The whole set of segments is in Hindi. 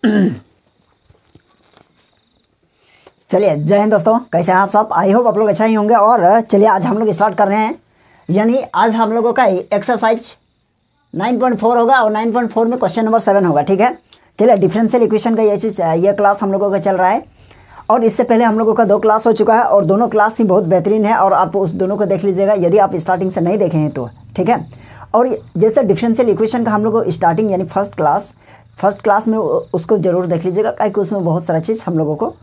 चलिए, जय हिंद दोस्तों, कैसे हैं आप सब। आई होप आप लोग अच्छा ही होंगे। और चलिए आज हम लोग स्टार्ट कर रहे हैं, यानी आज हम लोगों का एक्सरसाइज 9.4 होगा और 9.4 में क्वेश्चन नंबर 7 होगा। ठीक है, चलिए डिफरेंशियल इक्वेशन का ये क्लास हम लोगों का चल रहा है। और इससे पहले हम लोगों का 2 क्लास हो चुका है और दोनों क्लास ही बहुत बेहतरीन है और आप उस दोनों को देख लीजिएगा यदि आप स्टार्टिंग से नहीं देखे हैं तो। ठीक है, और जैसे डिफरेंशियल इक्वेशन का हम लोग को स्टार्टिंग यानी फर्स्ट क्लास में उसको ज़रूर देख लीजिएगा, क्योंकि उसमें बहुत सारा चीज़ हम लोगों को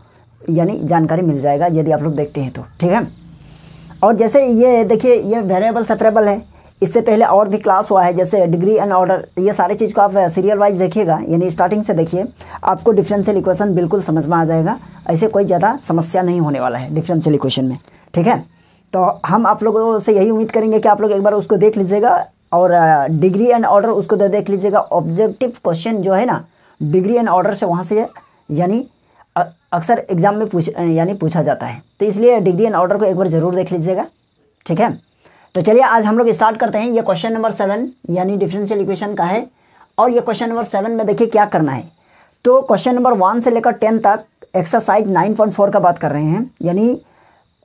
यानी जानकारी मिल जाएगा यदि आप लोग देखते हैं तो। ठीक है, और जैसे ये देखिए, ये वेरिएबल सेपरेबल है। इससे पहले और भी क्लास हुआ है, जैसे डिग्री एंड ऑर्डर। ये सारी चीज़ को आप सीरियल वाइज देखिएगा, यानी स्टार्टिंग से देखिए, आपको डिफरेंशियल इक्वेशन बिल्कुल समझ में आ जाएगा। ऐसे कोई ज़्यादा समस्या नहीं होने वाला है डिफरेंशियल इक्वेशन में। ठीक है, तो हम आप लोगों से यही उम्मीद करेंगे कि आप लोग एक बार उसको देख लीजिएगा और डिग्री एंड ऑर्डर उसको देख लीजिएगा। ऑब्जेक्टिव क्वेश्चन जो है ना, डिग्री एंड ऑर्डर से वहाँ से यानी अक्सर एग्जाम में पूछा जाता है, तो इसलिए डिग्री एंड ऑर्डर को एक बार ज़रूर देख लीजिएगा। ठीक है, तो चलिए आज हम लोग स्टार्ट करते हैं। ये क्वेश्चन नंबर 7 यानी डिफरेंशियल इक्वेशन का है। और ये क्वेश्चन नंबर 7 में देखिए क्या करना है। तो क्वेश्चन नंबर 1 से लेकर 10 तक एक्सरसाइज 9.4 का बात कर रहे हैं, यानी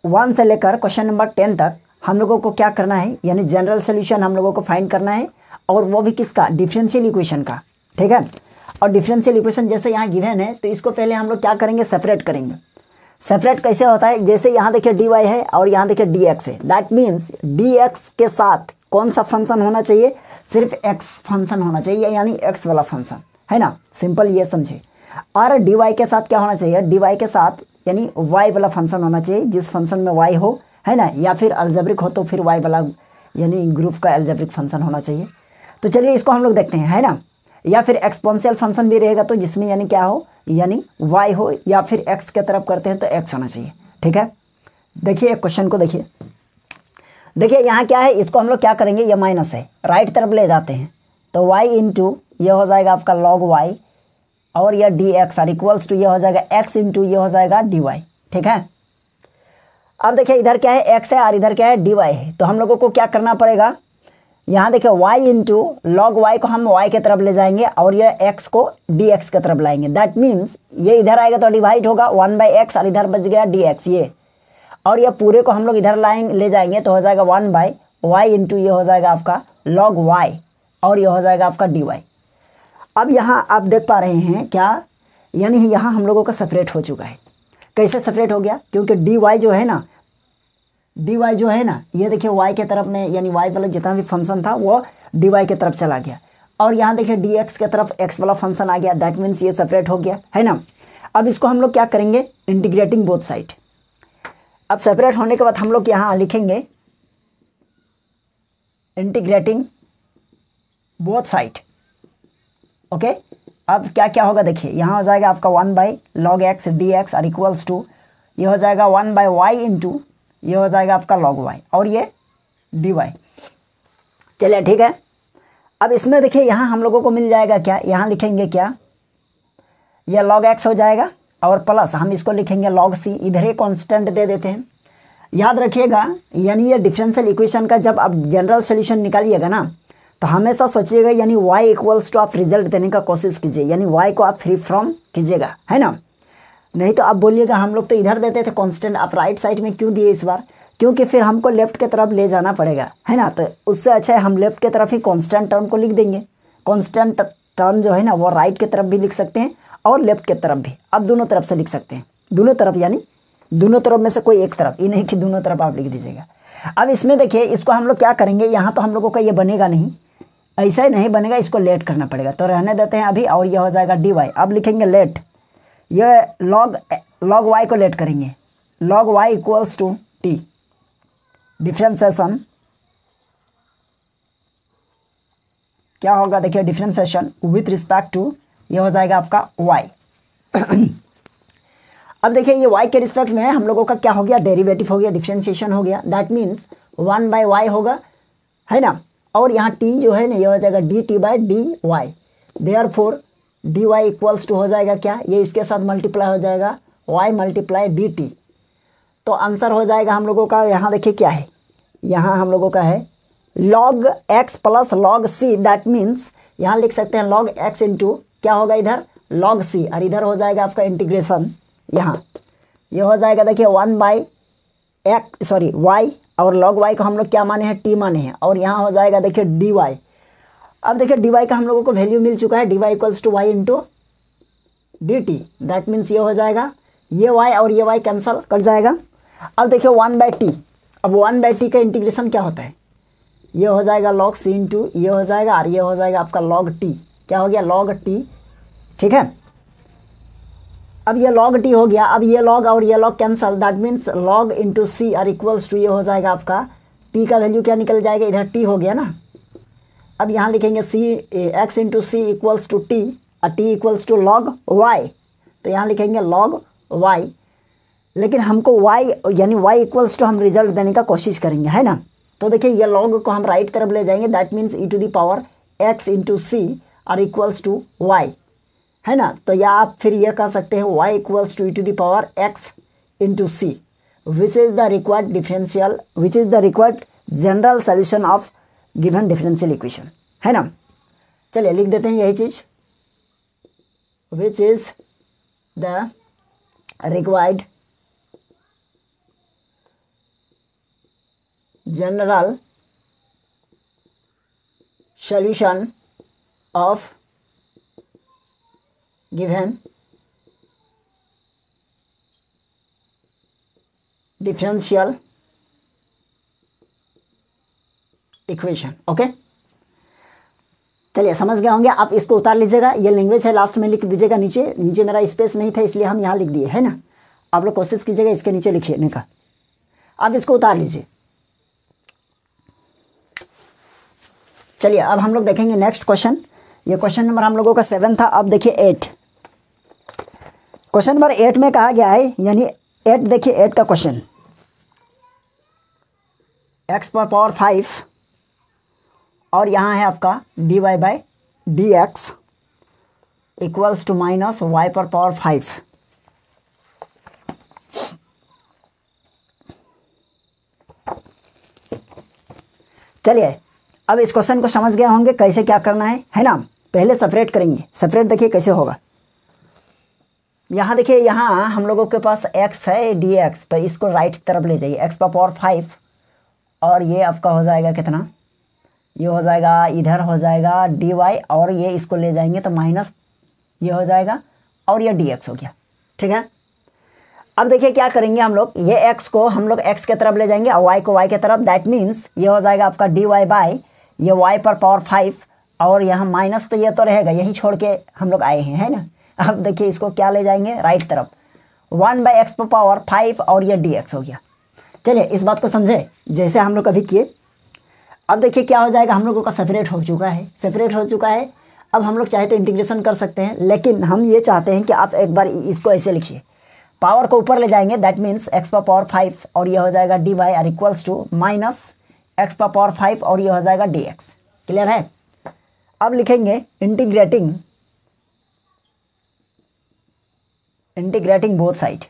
1 से लेकर क्वेश्चन नंबर 10 तक हम लोगों को क्या करना है, यानी जनरल सोल्यूशन हम लोगों को फाइंड करना है, और वो भी किसका, डिफरेंशियल इक्वेशन का। ठीक है, और डिफरेंशियल इक्वेशन जैसे यहाँ गिवन है तो इसको पहले हम लोग क्या करेंगे, सेपरेट करेंगे। सेपरेट कैसे होता है, जैसे यहाँ देखिए dy है और यहाँ देखिए dx है। दैट मीन्स dx के साथ कौन सा फंक्शन होना चाहिए, सिर्फ x फंक्शन होना चाहिए, यानी x वाला फंक्शन है ना, सिंपल ये समझे। और dy के साथ क्या होना चाहिए, dy के साथ यानी y वाला फंक्शन होना चाहिए, जिस फंक्शन में y हो, है ना, या फिर अलजेब्रिक हो तो फिर y वाला यानी ग्रुप का अलजेब्रिक फंक्शन होना चाहिए। तो चलिए इसको हम लोग देखते हैं, है ना। या फिर एक्सपोनेंशियल फंक्शन भी रहेगा तो जिसमें यानी क्या हो, यानी y हो, या फिर x के तरफ करते हैं तो x होना चाहिए। ठीक है, देखिए क्वेश्चन को देखिए यहाँ क्या है, इसको हम लोग क्या करेंगे, ये माइनस है, राइट तरफ ले जाते हैं तो y इंटू ये हो जाएगा आपका log y, और यह dx आर इक्वल्स टू ये हो जाएगा x इंटू ये हो जाएगा dy। ठीक है, अब देखिए इधर क्या है, x है और इधर क्या है, dy है। तो हम लोगों को क्या करना पड़ेगा, यहाँ देखिए y इंटू लॉग वाई को हम y के तरफ ले जाएंगे और ये x को dx के तरफ लाएंगे। दैट मीन्स ये इधर आएगा तो डिवाइड होगा 1/x और इधर बच गया dx ये, और ये पूरे को हम लोग इधर ले जाएंगे तो हो जाएगा 1/y इंटू ये हो जाएगा आपका log y, और ये हो जाएगा आपका dy। अब यहाँ आप देख पा रहे हैं क्या, यानी यहाँ हम लोगों का सेपरेट हो चुका है। कैसे सेपरेट हो गया, क्योंकि dy जो है ना, ये देखिए y के तरफ में, यानी y वाला जितना भी फंक्शन था वो dy के तरफ चला गया, और यहाँ देखिए dx के तरफ x वाला फंक्शन आ गया। दैट मीन्स ये सेपरेट हो गया, है ना। अब इसको हम लोग क्या करेंगे, इंटीग्रेटिंग बोथ साइड। अब सेपरेट होने के बाद हम लोग यहाँ लिखेंगे इंटीग्रेटिंग बोथ साइड। ओके, अब क्या क्या होगा देखिए, यहाँ हो जाएगा आपका 1/log x dx are equals to ये हो जाएगा 1/y इंटू ये हो जाएगा आपका log y, और ये dy। चलिए ठीक है, अब इसमें देखिए यहाँ हम लोगों को मिल जाएगा क्या, यहाँ लिखेंगे क्या, ये log x हो जाएगा और प्लस हम इसको लिखेंगे log c, इधर ही कांस्टेंट दे देते हैं। याद रखिएगा, यानी ये डिफरेंशियल इक्वेशन का जब आप जनरल सोल्यूशन निकालिएगा ना, तो हमेशा सोचिएगा यानी y इक्वल्स टू आप रिजल्ट देने का कोशिश कीजिए, यानी y को आप फ्री फ्रॉम कीजिएगा, है ना। नहीं तो आप बोलिएगा हम लोग तो इधर देते थे कांस्टेंट, आप राइट साइड में क्यों दिए इस बार, क्योंकि फिर हमको लेफ्ट के तरफ ले जाना पड़ेगा, है ना। तो उससे अच्छा है हम लेफ्ट के तरफ ही कांस्टेंट टर्म को लिख देंगे। कांस्टेंट टर्म जो है ना वो राइट के तरफ भी लिख सकते हैं और लेफ्ट के तरफ भी, आप दोनों तरफ से लिख सकते हैं। दोनों तरफ यानी दोनों तरफ में से कोई एक तरफ, ये नहीं कि दोनों तरफ आप लिख दीजिएगा। अब इसमें देखिए इसको हम लोग क्या करेंगे, यहाँ तो हम लोगों का ये बनेगा नहीं, ऐसा ही नहीं बनेगा, इसको लेट करना पड़ेगा, तो रहने देते हैं अभी, और यह हो जाएगा dy। अब लिखेंगे लेट, ये log y को लेट करेंगे, log y equals to t, डिफरेंशिएशन क्या होगा देखिए, डिफरेंशिएशन विथ रिस्पेक्ट टू ये हो जाएगा आपका y। अब देखिए ये y के रिस्पेक्ट में हम लोगों का क्या हो गया, डेरिवेटिव हो गया, डिफरेंशिएशन हो गया। दैट मीन्स 1/y होगा, है ना, और यहाँ t जो है ना ये हो जाएगा dt/dy। Therefore dy equals to हो जाएगा क्या, ये इसके साथ मल्टीप्लाई हो जाएगा y मल्टीप्लाई dt। तो आंसर हो जाएगा हम लोगों का, यहाँ देखिए क्या है, यहाँ हम लोगों का है log x plus log c। That means यहाँ लिख सकते हैं log x इंटू क्या होगा इधर log c, और इधर हो जाएगा आपका इंटीग्रेशन, यहाँ ये हो जाएगा देखिए 1/y, और log y को हम लोग क्या माने हैं, t माने हैं, और यहाँ हो जाएगा देखिए dy। अब देखिए dy का हम लोगों को वैल्यू मिल चुका है, dy equals to y into dt, that means ये हो जाएगा, ये y और ये y कैंसल कर जाएगा। अब देखिए 1/t, अब 1/t का इंटीग्रेशन क्या होता है, ये हो जाएगा log c इंटू ये हो जाएगा, और ये हो जाएगा आपका log t, क्या हो गया log t, ठीक है। अब ये log t हो गया, अब ये log और ये log cancel, that means log into C और इक्वल्स टू ये हो जाएगा आपका t का वैल्यू क्या निकल जाएगा, इधर t हो गया ना। अब यहाँ लिखेंगे x into C equals to t, और t equals to log y, तो यहाँ लिखेंगे log y, लेकिन हमको y यानी y इक्वल्स टू हम रिजल्ट देने का कोशिश करेंगे, है ना। तो देखिए ये log को हम राइट तरफ ले जाएंगे, that means e to the power x into C और इक्वल्स टू y, है ना। तो या आप फिर ये कह सकते हैं y equals to e to the power x into C, which is the required differential, which is the required general solution of given differential equation, है ना। चलिए लिख देते हैं यही चीज़, which is the required general solution of given differential equation. Okay, चलिए समझ गए होंगे आप, इसको उतार लीजिएगा, ये लैंग्वेज है, लास्ट में लिख दीजिएगा, नीचे नीचे मेरा स्पेस नहीं था इसलिए हम यहाँ लिख दिए, है ना। आप लोग कोशिश कीजिएगा इसके नीचे लिखने का, आप इसको उतार लीजिए। चलिए अब हम लोग देखेंगे नेक्स्ट क्वेश्चन, ये क्वेश्चन नंबर हम लोगों का 7 था। अब देखिए 8, क्वेश्चन नंबर 8 में कहा गया है, यानी 8 देखिए 8 का क्वेश्चन, x पर पावर 5 और यहाँ है आपका dy by D X equals to minus y पर पावर 5। चलिए अब इस क्वेश्चन को समझ गए होंगे कैसे क्या करना है ना। पहले सेपरेट करेंगे, सेपरेट देखिए कैसे होगा। यहाँ देखिए, यहाँ हम लोगों के पास x है dx, तो इसको राइट तरफ ले जाइए, x पर पावर 5 और ये आपका हो जाएगा कितना, ये हो जाएगा इधर हो जाएगा dy, और ये इसको ले जाएंगे तो माइनस ये हो जाएगा और ये dx हो गया, ठीक है। अब देखिए क्या करेंगे हम लोग, ये x को हम लोग x के तरफ ले जाएंगे और y को y के तरफ, दैट मीन्स ये हो जाएगा आपका dy बाई ये y पर पावर 5 और यहाँ माइनस तो ये तो रहेगा, यही छोड़ के हम लोग आए हैं, है ना। अब देखिए इसको क्या ले जाएंगे राइट तरफ, 1/x पर पावर 5 और ये dx हो गया। चलिए इस बात को समझे जैसे हम लोग अभी किए। अब देखिए क्या हो जाएगा, हम लोगों का सेपरेट हो चुका है, सेपरेट हो चुका है। अब हम लोग चाहे तो इंटीग्रेशन कर सकते हैं, लेकिन हम ये चाहते हैं कि आप एक बार इसको ऐसे लिखिए, पावर को ऊपर ले जाएंगे, दैट मीन्स x पर पावर 5 और ये हो जाएगा dy और इक्वल्स टू माइनस x पर पावर 5 और ये हो जाएगा dx। क्लियर है। अब लिखेंगे इंटीग्रेटिंग बोथ साइड।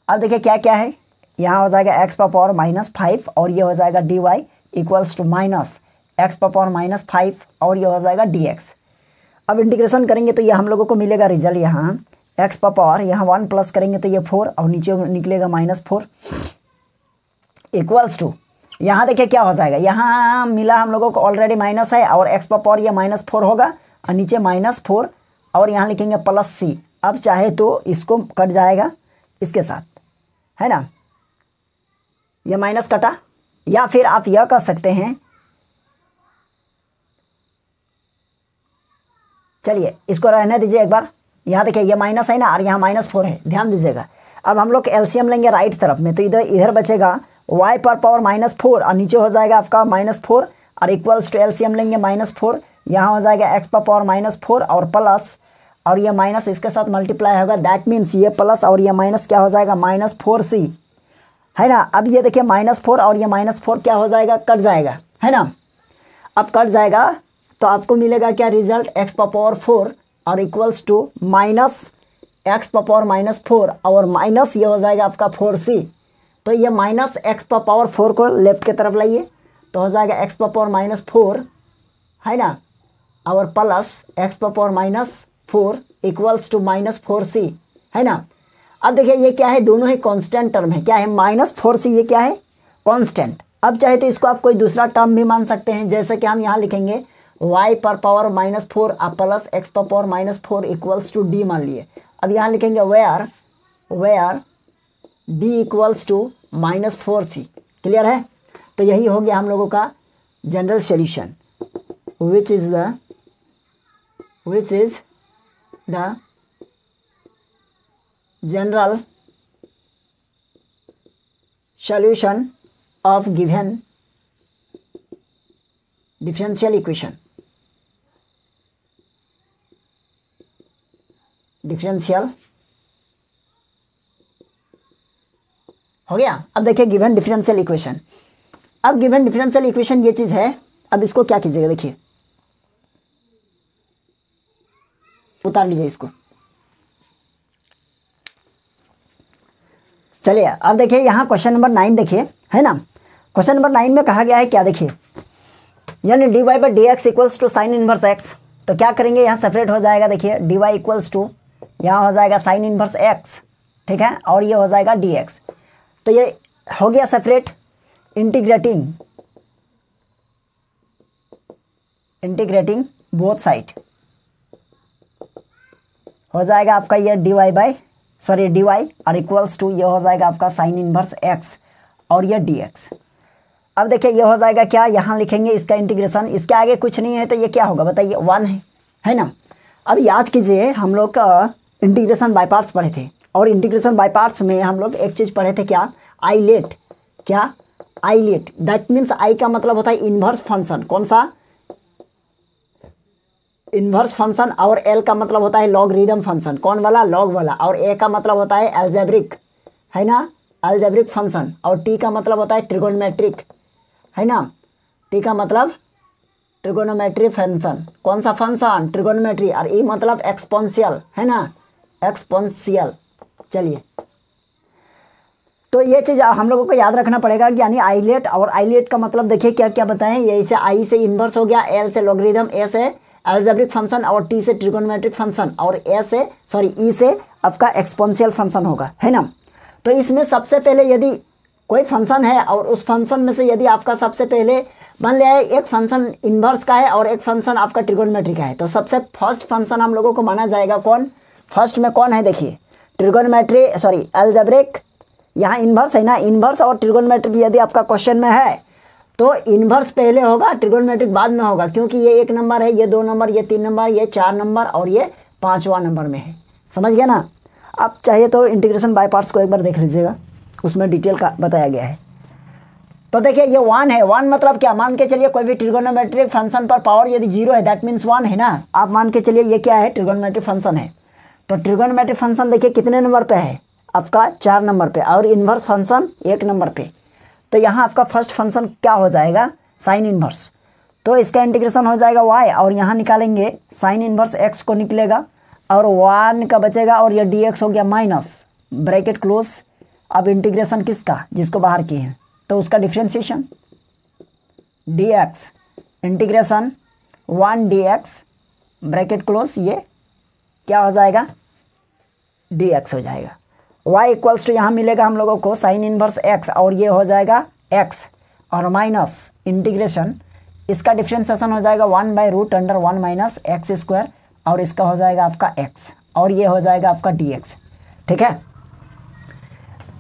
अब देखिए क्या क्या है, यहाँ हो जाएगा x पर पावर -5 और ये हो जाएगा dy equals to minus x पर पावर -5 और ये हो जाएगा dx। अब इंटीग्रेशन करेंगे तो ये हम लोगों को मिलेगा रिजल्ट, यहाँ x पर पावर यहाँ 1 प्लस करेंगे तो ये 4 और नीचे निकलेगा -4 इक्वल्स टू, यहाँ देखिए क्या हो जाएगा, यहाँ मिला हम लोगों को ऑलरेडी माइनस है और x पर पावर ये -4 होगा और नीचे -4 और यहाँ लिखेंगे +c। अब चाहे तो इसको कट जाएगा इसके साथ, है ना, ये माइनस कटा। या फिर आप यह कर सकते हैं, चलिए इसको रहने दीजिए एक बार, यहाँ देखिए ये माइनस है ना और यहाँ -4 है, ध्यान दीजिएगा। अब हम लोग एलसीएम लेंगे राइट तरफ में, तो इधर बचेगा y पर पावर -4 और नीचे हो जाएगा आपका -4 और इक्वल्स टू एलसीएम लेंगे -4, यहाँ हो जाएगा x पर पावर -4 और प्लस और ये माइनस इसके साथ मल्टीप्लाई होगा, दैट मीन्स ये प्लस और ये माइनस क्या हो जाएगा -4c, है ना। अब ये देखिए -4 और ये -4 क्या हो जाएगा, कट जाएगा, है ना। अब कट जाएगा तो आपको मिलेगा क्या रिजल्ट, x पर पावर 4 और इक्वल्स टू माइनस x पर पावर -4 और माइनस ये हो जाएगा आपका 4c। तो ये माइनस x पर पावर 4 को लेफ्ट के तरफ लाइए तो हो जाएगा x पर पावर -4, है ना, और plus X power minus 4 equals to -4c, है ना। अब देखिए ये क्या है, दोनों ही कांस्टेंट टर्म है। क्या है, -4c, ये क्या है, कांस्टेंट। अब चाहे तो इसको आप कोई दूसरा टर्म भी मान सकते हैं, जैसे कि हम यहाँ लिखेंगे y पर पावर -4 प्लस एक्स पर पावर -4 इक्वल्स टू d मान लिए। अब यहाँ लिखेंगे where d equals to -4c। Clear है। तो यही हो गया हम लोगों का general solution, which is the general solution of given differential equation। Differential हो गया। अब देखिए गिवन डिफरेंशियल इक्वेशन। अब गिवन डिफरेंशियल इक्वेशन ये चीज़ है। अब इसको क्या कीजिएगा, देखिए उतार लीजिए इसको। चलिए अब देखिए यहाँ क्वेश्चन नंबर 9 देखिए, है ना। क्वेश्चन नंबर 9 में कहा गया है क्या, देखिए यानी dy by D X equals to sine inverse X. तो क्या करेंगे, यहाँ सेपरेट हो जाएगा। देखिए dy इक्वल्स टू, यहाँ हो जाएगा साइन इनवर्स एक्स, ठीक है, और ये हो जाएगा dx। तो ये हो गया सेपरेट। इंटीग्रेटिंग बोथ साइड हो जाएगा आपका ये dy और इक्वल्स टू ये हो जाएगा आपका साइन इनवर्स x और ये dx। अब देखिए ये हो जाएगा क्या, यहाँ लिखेंगे इसका इंटीग्रेशन, इसके आगे कुछ नहीं है तो ये क्या होगा बताइए, 1 है ना। अब याद कीजिए हम लोग का इंटीग्रेशन बाय पार्ट्स पढ़े थे, और इंटीग्रेशन बाय पार्ट्स में हम लोग एक चीज़ पढ़े थे क्या, आइलेट। क्या, आइलेट, दैट मीन्स आई का मतलब होता है इन्वर्स फंक्शन। कौन सा, इन्वर्स फंक्शन। और एल का मतलब होता है लॉगरिदम फंक्शन। कौन वाला, लॉग वाला। और ए का मतलब होता है एल्जेब्रिक, है ना, एल्जेब्रिक फंक्शन। और टी का मतलब होता है ट्रिगोनोमेट्रिक, है ना, टी का मतलब ट्रिगोनोमेट्री फंक्शन। कौन सा फंक्शन, ट्रिगोनोमेट्री। और ई मतलब एक्सपोनेंशियल, है ना, एक्सपोनेंशियल। चलिए तो ये चीज़ हम लोगों को याद रखना पड़ेगा, यानी आइलेट। और आइलेट का मतलब देखिए क्या क्या बताएं, ये से आई से इन्वर्स हो गया, एल से लॉगरिदम, ए से एल्जेब्रिक फंक्शन, और टी से ट्रिगोनोमेट्रिक फंक्शन, और ई से आपका एक्सपोनेंशियल फंक्शन होगा, है ना। तो इसमें सबसे पहले यदि कोई फंक्शन है और उस फंक्शन में से यदि आपका सबसे पहले मान लिया है एक फंक्शन इन्वर्स का है और एक फंक्शन आपका ट्रिगोनोमेट्री का है, तो सबसे फर्स्ट फंक्शन हम लोगों को माना जाएगा कौन, फर्स्ट में कौन है, देखिए ट्रिगोनोमेट्री, एल्जेब्रिक। यहाँ इन्वर्स है ना, इन्वर्स और ट्रिगोनोमेट्रिक यदि आपका क्वेश्चन में है तो इन्वर्स पहले होगा, ट्रिगोनोमेट्रिक बाद में होगा, क्योंकि ये 1 नंबर है, ये 2 नंबर, ये 3 नंबर, ये 4 नंबर और ये 5वां नंबर में है। समझ गया ना। आप चाहिए तो इंटीग्रेशन बाय पार्ट्स को एक बार देख लीजिएगा, उसमें डिटेल का बताया गया है। तो देखिए ये 1 है। 1 मतलब क्या, मान के चलिए कोई भी ट्रिगोनोमेट्रिक फंक्शन पर पावर यदि 0 है, दैट मीन्स 1 है ना। आप मान के चलिए ये क्या है, ट्रिगोनोमेट्रिक फंक्शन है। तो ट्रिगोनोमेट्रिक फंक्शन देखिए कितने नंबर पे है, आपका 4 नंबर पे, और इन्वर्स फंक्शन 1 नंबर पे। तो यहाँ आपका फर्स्ट फंक्शन क्या हो जाएगा, साइन इन्वर्स। तो इसका इंटीग्रेशन हो जाएगा y, और यहाँ निकालेंगे साइन इन्वर्स x को निकलेगा, और 1 का बचेगा, और ये dx हो गया माइनस, ब्रैकेट क्लोज। अब इंटीग्रेशन किसका, जिसको बाहर किए हैं, तो उसका differentiation dx, integration 1 dx bracket close, ये क्या हो जाएगा, dx हो जाएगा। y इक्वल्स टू यहाँ मिलेगा हम लोगों को साइन इनवर्स x, और ये हो जाएगा x, और माइनस इंटीग्रेशन, इसका डिफ्रेंशिएशन हो जाएगा 1/√1 माइनस एक्स स्क्वायर, और इसका हो जाएगा आपका x, और ये हो जाएगा आपका dx। ठीक है।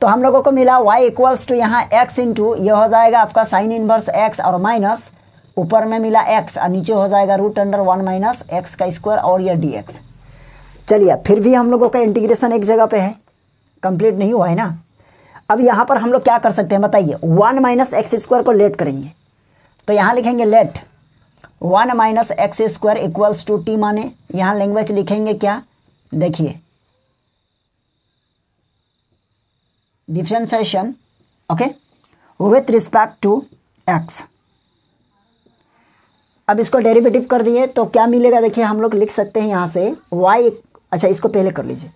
तो हम लोगों को मिला y इक्वल्स टू यहाँ x इंटू ये हो जाएगा आपका साइन इनवर्स x, और माइनस ऊपर में मिला x, और नीचे हो जाएगा √1 माइनस एक्स का स्क्वायर, और ये dx। चलिए फिर भी हम लोगों का इंटीग्रेशन एक जगह पे है, कंप्लीट नहीं हुआ है ना। अब यहाँ पर हम लोग क्या कर सकते हैं बताइए, 1 माइनस एक्स स्क्वायर को लेट करेंगे। तो यहाँ लिखेंगे let 1 minus X square equals to T, माने यहाँ लैंग्वेज लिखेंगे क्या, देखिए differentiation, okay, with respect to X. अब इसको डेरिवेटिव कर दिए तो क्या मिलेगा, देखिए हम लोग लिख सकते हैं यहाँ से y, अच्छा इसको पहले कर लीजिए।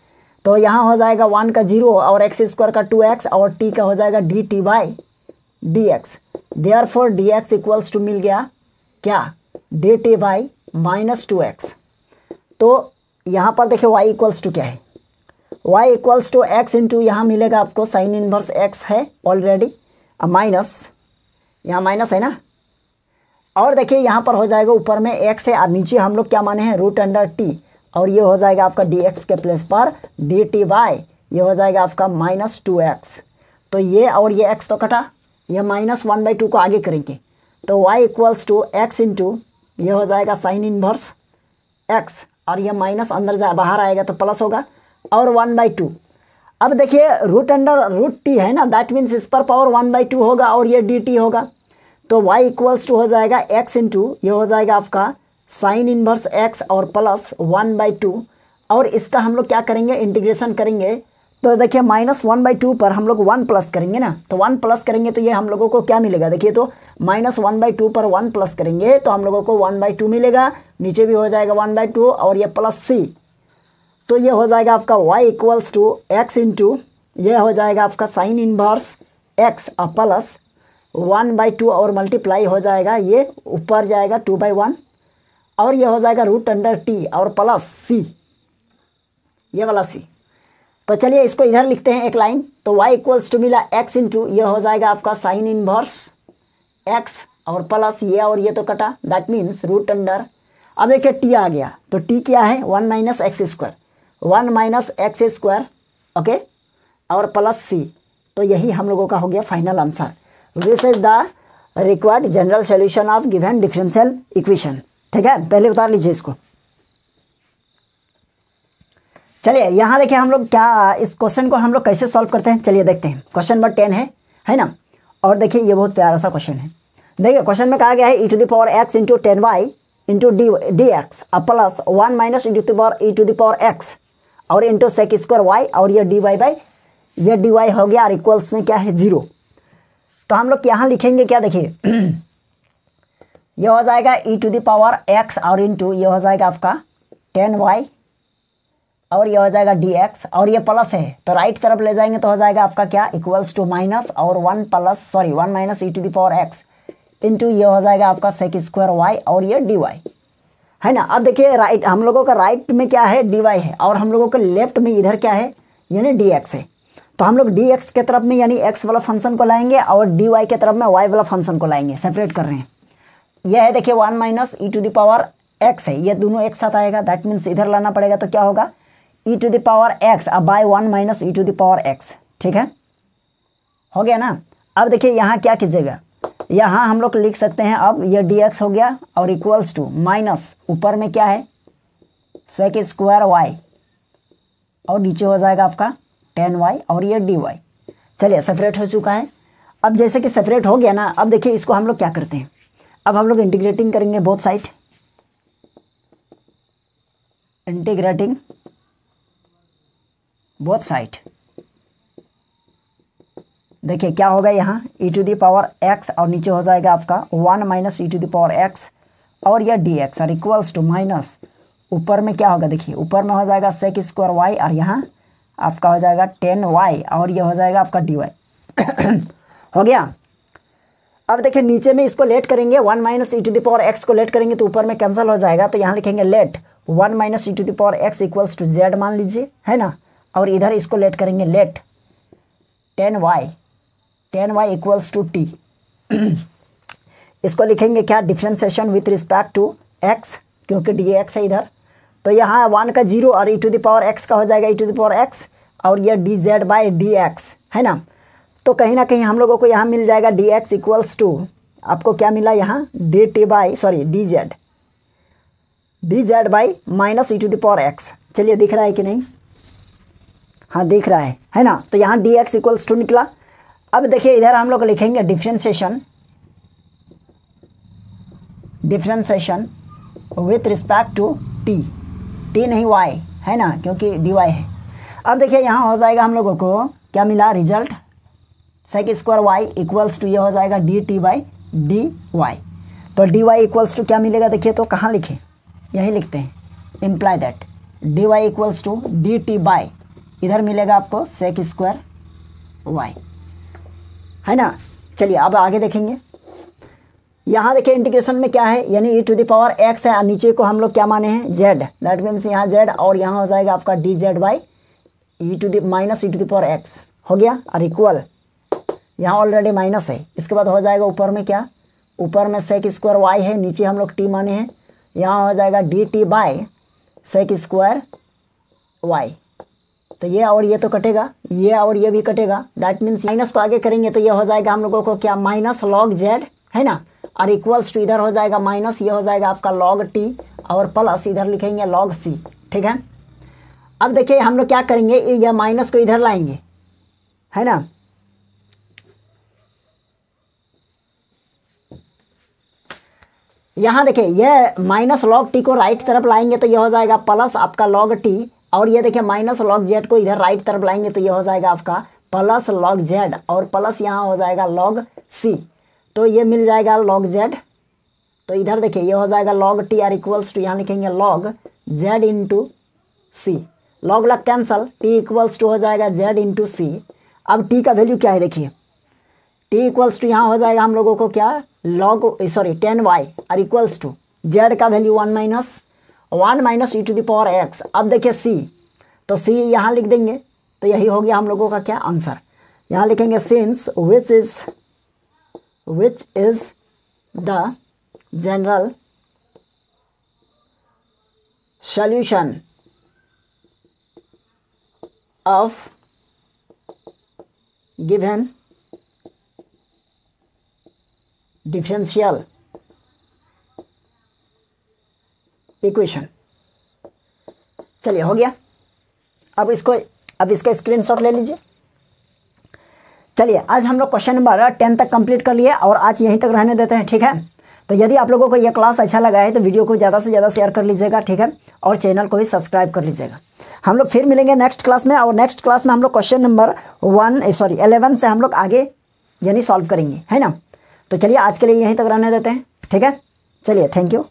तो यहाँ हो जाएगा 1 का 0, और एक्स स्क्वायर का 2x, और t का हो जाएगा dt/dx। Therefore dx equals to मिल गया क्या, dt/dx। -2x। तो यहाँ पर देखिए y इक्वल्स टू क्या है, y equals to x into यहाँ मिलेगा आपको साइन इनवर्स x है ऑलरेडी, अब माइनस, यहाँ माइनस है ना, और देखिए यहाँ पर हो जाएगा ऊपर में x है और नीचे हम लोग क्या माने हैं रूट अंडर t, और ये हो जाएगा आपका dx के प्लेस पर dt बाय ये हो जाएगा आपका -2x। तो ये और ये x तो कटा, ये -1/2 को आगे करेंगे तो y equals to x into ये हो जाएगा साइन इनवर्स x, और ये माइनस अंदर जा बाहर आएगा तो प्लस होगा, और 1/2। अब देखिए रूट अंडर रूट t है ना, दैट मीन्स इस पर पावर 1/2 होगा और ये dt होगा। तो y इक्वल्स टू हो जाएगा x इंटू ये हो जाएगा आपका साइन इनवर्स x और प्लस 1/2, और इसका हम लोग क्या करेंगे इंटीग्रेशन करेंगे। तो देखिए -1/2 पर हम लोग 1 प्लस करेंगे ना, तो 1 प्लस करेंगे तो ये हम लोगों को क्या मिलेगा, देखिए तो -1/2 पर 1 प्लस करेंगे तो हम लोगों को 1/2 मिलेगा, नीचे भी हो जाएगा 1/2 और ये प्लस c। तो ये हो जाएगा आपका y equals to x into ये हो जाएगा आपका साइन इनवर्स x और प्लस 1/2 और मल्टीप्लाई हो जाएगा, ये ऊपर जाएगा 2/1 और ये हो जाएगा रूट अंडर t और प्लस c, ये वाला c। तो चलिए इसको इधर लिखते हैं एक लाइन, तो y इक्वल्स टू मिला x इंटू ये हो जाएगा आपका साइन इनवर्स x और प्लस ये और ये तो कटा, दैट मीन्स रूट अंडर, अब देखिए t आ गया तो t क्या है 1 - x स्क्वायर, ओके, और प्लस c। तो यही हम लोगों का हो गया final answer. This is the required general solution of given differential equation. ठीक है, पहले उतार लीजिए इसको। चलिए यहाँ देखिए हम लोग क्या इस क्वेश्चन को हम लोग कैसे सॉल्व करते हैं, चलिए देखते हैं। क्वेश्चन नंबर 10 है ना, और देखिए ये बहुत प्यारा सा क्वेश्चन है। देखिए क्वेश्चन में कहा गया है e⁻x into 10y into dx plus 1 - e⁻x और इंटू सेक स्क्वायर y और ये dy हो गया और इक्वल्स में क्या है 0। तो हम लोग यहाँ लिखेंगे क्या, देखिए ये हो जाएगा e⁻x और इंटू ये हो जाएगा आपका 10y और ये हो जाएगा dx और ये प्लस है तो राइट तरफ ले जाएंगे तो हो जाएगा आपका क्या इक्वल्स टू माइनस और 1 - e⁻x इंटू ये हो जाएगा आपका सेक स्क्वायर y और ये dy है ना। अब देखिए राइट हम लोगों का राइट में क्या है dy है और हम लोगों का लेफ्ट में इधर क्या है यानी dx है। तो हम लोग dx के तरफ में यानी x वाला फंक्शन को लाएंगे और dy के तरफ में y वाला फंक्शन को लाएंगे, सेपरेट कर रहे हैं। यह है देखिए 1 - e⁻x है, ये दोनों एक साथ आएगा, दैट मीन्स इधर लाना पड़ेगा तो क्या होगा e⁻x अब बाय 1 - e⁻x। ठीक है, हो गया ना। अब देखिए यहाँ क्या कीजिएगा, यहाँ हम लोग लिख सकते हैं अब ये dx हो गया और इक्वल्स टू माइनस ऊपर में क्या है सेक स्क्वायर y और नीचे हो जाएगा आपका 10y और ये dy। चलिए सेपरेट हो चुका है। अब जैसे कि सेपरेट हो गया ना, अब देखिए इसको हम लोग क्या करते हैं, अब हम लोग इंटीग्रेटिंग करेंगे both side, integrating both side. देखिए क्या होगा यहाँ e⁻x और नीचे हो जाएगा आपका 1 - e⁻x और यह dx और इक्वल्स टू माइनस ऊपर में क्या होगा, देखिए ऊपर में हो जाएगा सेक स्क्वायर y और यहाँ आपका हो जाएगा 10y और ये हो जाएगा आपका dy हो गया। अब देखिए नीचे में इसको लेट करेंगे 1 - e⁻x को लेट करेंगे तो ऊपर में कैंसिल हो जाएगा, तो यहाँ लिखेंगे let 1 - e⁻x equals to z मान लीजिए, है ना, और इधर इसको लेट करेंगे late 10y equals to t इसको लिखेंगे क्या differentiation with respect to x क्योंकि dx है इधर, तो यहाँ 1 का 0 और e⁻x का हो जाएगा e⁻x और यह dz बाई dx है ना। तो कहीं ना कहीं हम लोगों को यहाँ मिल जाएगा dx इक्वल्स टू आपको क्या मिला यहाँ dz बाई माइनस e⁻x। चलिए दिख रहा है कि नहीं, हाँ दिख रहा है ना। तो यहाँ dx इक्वल्स टू निकला। अब देखिए इधर हम लोग लिखेंगे differentiation with respect to t नहीं y है ना, क्योंकि dy है। अब देखिए यहाँ हो जाएगा हम लोगों को क्या मिला result sec square y equals to ये हो जाएगा dt बाई dy। तो dy इक्वल्स टू क्या मिलेगा, देखिए तो कहाँ लिखे, यही लिखते हैं, imply that dy equals to dt by इधर मिलेगा आपको सेक स्क्वायर y है ना। चलिए अब आगे देखेंगे। यहाँ देखिए इंटीग्रेशन में क्या है, यानी e to the power x है और नीचे को हम लोग क्या माने हैं z, दैट मीन्स यहाँ z और यहाँ हो जाएगा आपका dz by e to the power x हो गया और इक्वल यहाँ ऑलरेडी माइनस है। इसके बाद हो जाएगा ऊपर में क्या, ऊपर में सेक स्क्वायर y है, नीचे हम लोग t माने हैं, यहाँ हो जाएगा dt by sec square y। तो ये और ये तो कटेगा, ये और ये भी कटेगा, दैट मीन्स माइनस को आगे करेंगे तो ये हो जाएगा हम लोगों को क्या माइनस लॉग z है ना, और इक्वल्स टू इधर हो जाएगा माइनस, ये हो जाएगा आपका लॉग t और प्लस इधर लिखेंगे लॉग c। ठीक है, अब देखिए हम लोग क्या करेंगे, ये माइनस को इधर लाएंगे है ना, यहाँ देखिए ये माइनस लॉग टी को राइट तरफ लाएंगे तो ये हो जाएगा प्लस आपका लॉग टी, और ये देखिए माइनस लॉग जेड को इधर राइट तरफ लाएंगे तो ये हो जाएगा आपका प्लस लॉग जेड और प्लस यहाँ हो जाएगा लॉग सी, तो ये मिल जाएगा लॉग जेड। तो इधर देखिए ये हो जाएगा log T R equals to यहाँ लिखेंगे log Z into C, log log cancel, T equals to हो जाएगा जेड इंटू सी। अब टी का वैल्यू क्या है देखिए, टी इक्वल्स टू यहाँ हो जाएगा हम लोगों को क्या लॉग 10y और इक्वल्स टू जेड का value 1 minus e to the power x। अब देखिए c, तो c यहाँ लिख देंगे तो यही हो गया हम लोगों का क्या आंसर, यहाँ लिखेंगे since which is the general solution of given differential equation. चलिए हो गया, अब इसका स्क्रीनशॉट ले लीजिए। चलिए आज हम लोग क्वेश्चन नंबर 10 तक कंप्लीट कर लिए और आज यहीं तक रहने देते हैं। ठीक है, तो यदि आप लोगों को यह क्लास अच्छा लगा है तो वीडियो को ज़्यादा से ज़्यादा शेयर कर लीजिएगा। ठीक है, और चैनल को भी सब्सक्राइब कर लीजिएगा। हम लोग फिर मिलेंगे नेक्स्ट क्लास में, और नेक्स्ट क्लास में हम लोग क्वेश्चन नंबर 11 से हम लोग आगे यानी सॉल्व करेंगे, है ना। तो चलिए आज के लिए यहीं तक रहने देते हैं। ठीक है, चलिए थैंक यू।